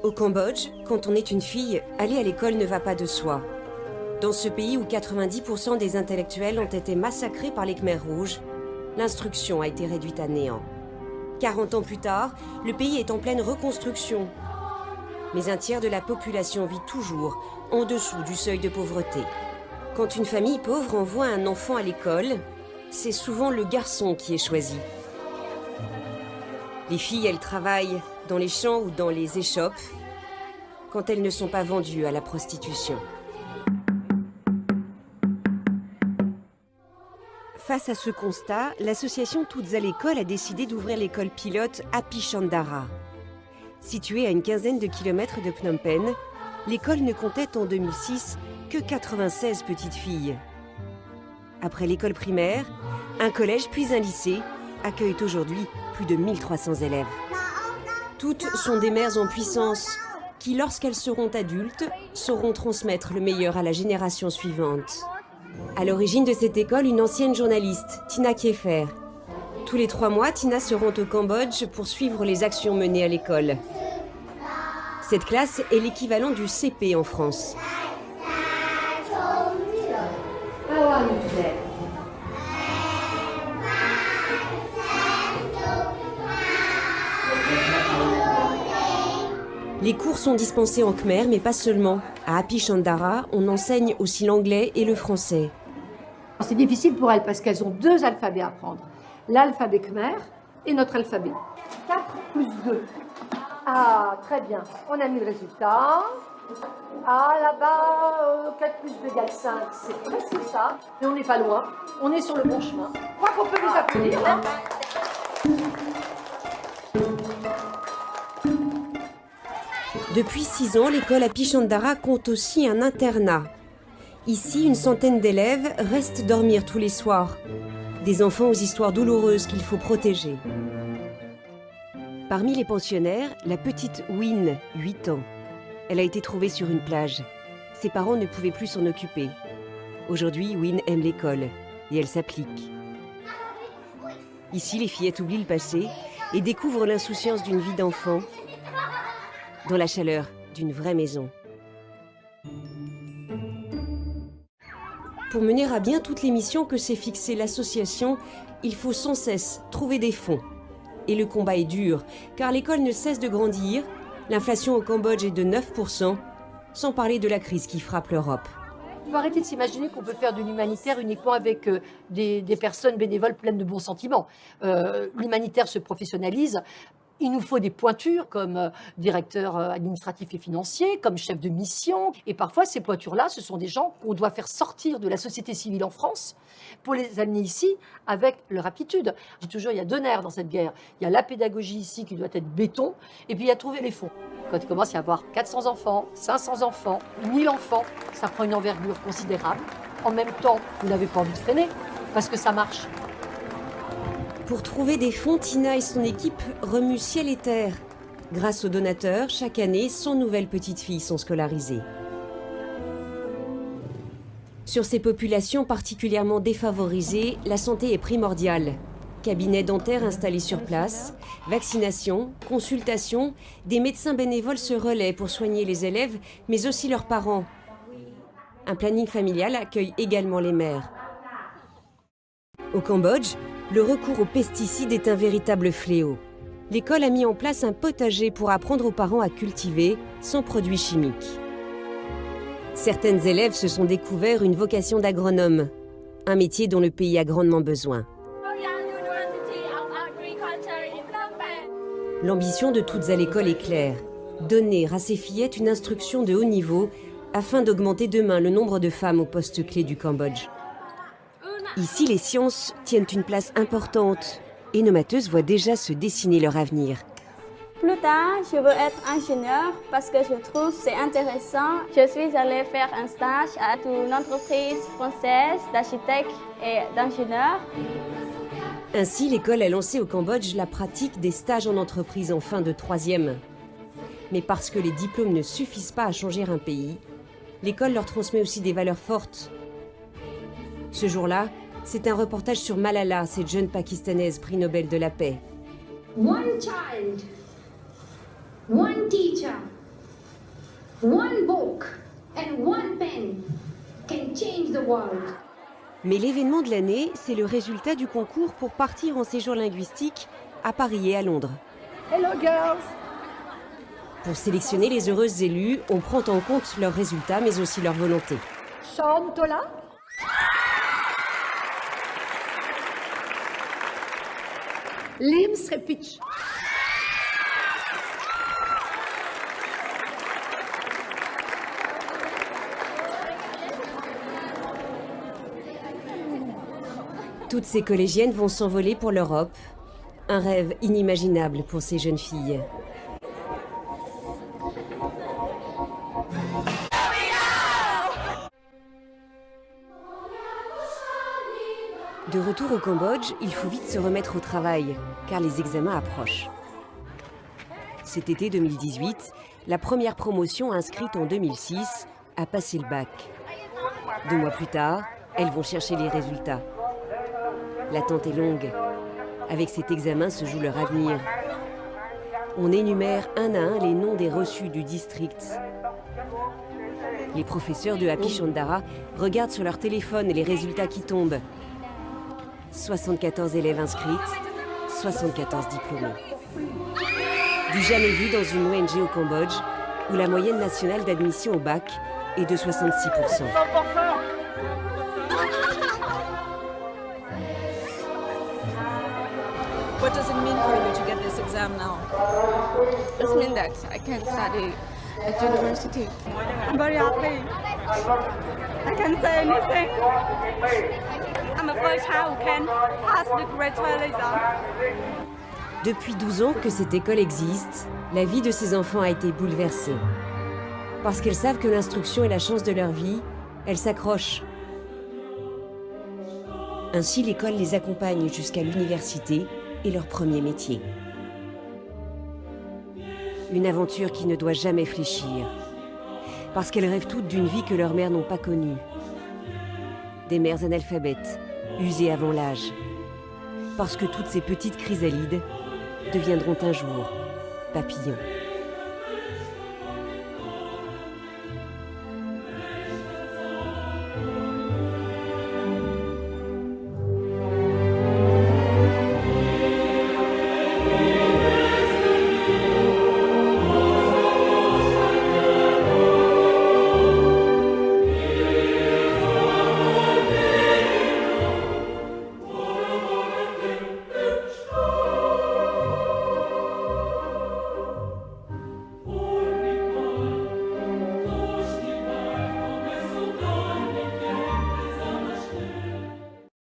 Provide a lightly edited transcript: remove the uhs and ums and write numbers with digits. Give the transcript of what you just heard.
Au Cambodge, quand on est une fille, aller à l'école ne va pas de soi. Dans ce pays où 90% des intellectuels ont été massacrés par les Khmers rouges, l'instruction a été réduite à néant. 40 ans plus tard, le pays est en pleine reconstruction. Mais un tiers de la population vit toujours en dessous du seuil de pauvreté. Quand une famille pauvre envoie un enfant à l'école, c'est souvent le garçon qui est choisi. Les filles, elles travaillent dans les champs ou dans les échoppes quand elles ne sont pas vendues à la prostitution. Face à ce constat, l'association Toutes à l'école a décidé d'ouvrir l'école pilote à Pichandara. Située à une quinzaine de kilomètres de Phnom Penh, l'école ne comptait en 2006 que 96 petites filles. Après l'école primaire, un collège puis un lycée accueillent aujourd'hui plus de 1300 élèves. Toutes sont des mères en puissance qui, lorsqu'elles seront adultes, sauront transmettre le meilleur à la génération suivante. À l'origine de cette école, une ancienne journaliste, Tina Kieffer. Tous les 3 mois, Tina se rend au Cambodge pour suivre les actions menées à l'école. Cette classe est l'équivalent du CP en France. Les cours sont dispensés en khmer, mais pas seulement. À Apichandara, on enseigne aussi l'anglais et le français. C'est difficile pour elles parce qu'elles ont 2 alphabets à apprendre. L'alphabet khmer et notre alphabet. 4 plus 2. Ah, très bien. On a mis le résultat. Ah, là-bas, 4 plus 2 égale 5. C'est presque ça. Mais on n'est pas loin. On est sur le bon chemin. Je crois qu'on peut vous applaudir. Hein. Depuis 6 ans, l'école à Pichandara compte aussi un internat. Ici, une centaine d'élèves restent dormir tous les soirs. Des enfants aux histoires douloureuses qu'il faut protéger. Parmi les pensionnaires, la petite Win, 8 ans. Elle a été trouvée sur une plage. Ses parents ne pouvaient plus s'en occuper. Aujourd'hui, Win aime l'école et elle s'applique. Ici, les fillettes oublient le passé et découvrent l'insouciance d'une vie d'enfant dans la chaleur d'une vraie maison. Pour mener à bien toutes les missions que s'est fixée l'association, il faut sans cesse trouver des fonds. Et le combat est dur, car l'école ne cesse de grandir. L'inflation au Cambodge est de 9%, sans parler de la crise qui frappe l'Europe. Il faut arrêter de s'imaginer qu'on peut faire de l'humanitaire uniquement avec des personnes bénévoles pleines de bons sentiments. L'humanitaire se professionnalise. Il nous faut des pointures comme directeur administratif et financier, comme chef de mission. Et parfois, ces pointures-là, ce sont des gens qu'on doit faire sortir de la société civile en France pour les amener ici avec leur aptitude. Je dis toujours, il y a 2 nerfs dans cette guerre. Il y a la pédagogie ici qui doit être béton, et puis il y a trouver les fonds. Quand il commence à y avoir 400 enfants, 500 enfants, 1000 enfants, ça prend une envergure considérable. En même temps, vous n'avez pas envie de freiner, parce que ça marche. Pour trouver des fonds, Tina et son équipe remuent ciel et terre. Grâce aux donateurs, chaque année, 100 nouvelles petites filles sont scolarisées. Sur ces populations particulièrement défavorisées, la santé est primordiale. Cabinets dentaires installés sur place, vaccination, consultation, des médecins bénévoles se relaient pour soigner les élèves, mais aussi leurs parents. Un planning familial accueille également les mères. Au Cambodge, le recours aux pesticides est un véritable fléau. L'école a mis en place un potager pour apprendre aux parents à cultiver sans produits chimiques. Certaines élèves se sont découvert une vocation d'agronome, un métier dont le pays a grandement besoin. L'ambition de Toutes à l'école est claire, donner à ces fillettes une instruction de haut niveau afin d'augmenter demain le nombre de femmes aux postes clés du Cambodge. Ici, les sciences tiennent une place importante et nos matheuses voient déjà se dessiner leur avenir. Plus tard, je veux être ingénieur parce que je trouve c'est intéressant. Je suis allée faire un stage à une entreprise française d'architectes et d'ingénieurs. Ainsi, l'école a lancé au Cambodge la pratique des stages en entreprise en fin de 3e. Mais parce que les diplômes ne suffisent pas à changer un pays, l'école leur transmet aussi des valeurs fortes. Ce jour-là, c'est un reportage sur Malala, cette jeune Pakistanaise prix Nobel de la paix. One child, one teacher, one book and one pen can change the world. Mais l'événement de l'année, c'est le résultat du concours pour partir en séjour linguistique à Paris et à Londres. Hello girls. Pour sélectionner les heureuses élues, on prend en compte leurs résultats mais aussi leur volonté. Sean, toi là? Lim serait pitch. Toutes ces collégiennes vont s'envoler pour l'Europe. Un rêve inimaginable pour ces jeunes filles. De retour au Cambodge, il faut vite se remettre au travail, car les examens approchent. Cet été 2018, la première promotion inscrite en 2006 a passé le bac. 2 mois plus tard, elles vont chercher les résultats. L'attente est longue. Avec cet examen se joue leur avenir. On énumère un à un les noms des reçus du district. Les professeurs de Happy Chandara regardent sur leur téléphone les résultats qui tombent. 74 élèves inscrites, 74 diplômés. Du jamais vu dans une ONG au Cambodge, où la moyenne nationale d'admission au bac est de 66%. What does it mean for you to get this exam now? It means that I can study at university. I'm very happy. I can't say anything. I'm the first child who can pass the grade 12 exam. Depuis 12 ans que cette école existe, la vie de ces enfants a été bouleversée. Parce qu'elles savent que l'instruction est la chance de leur vie, elles s'accrochent. Ainsi, l'école les accompagne jusqu'à l'université et leur premier métier. Une aventure qui ne doit jamais fléchir, parce qu'elles rêvent toutes d'une vie que leurs mères n'ont pas connue. Des mères analphabètes, usées avant l'âge, parce que toutes ces petites chrysalides deviendront un jour papillons.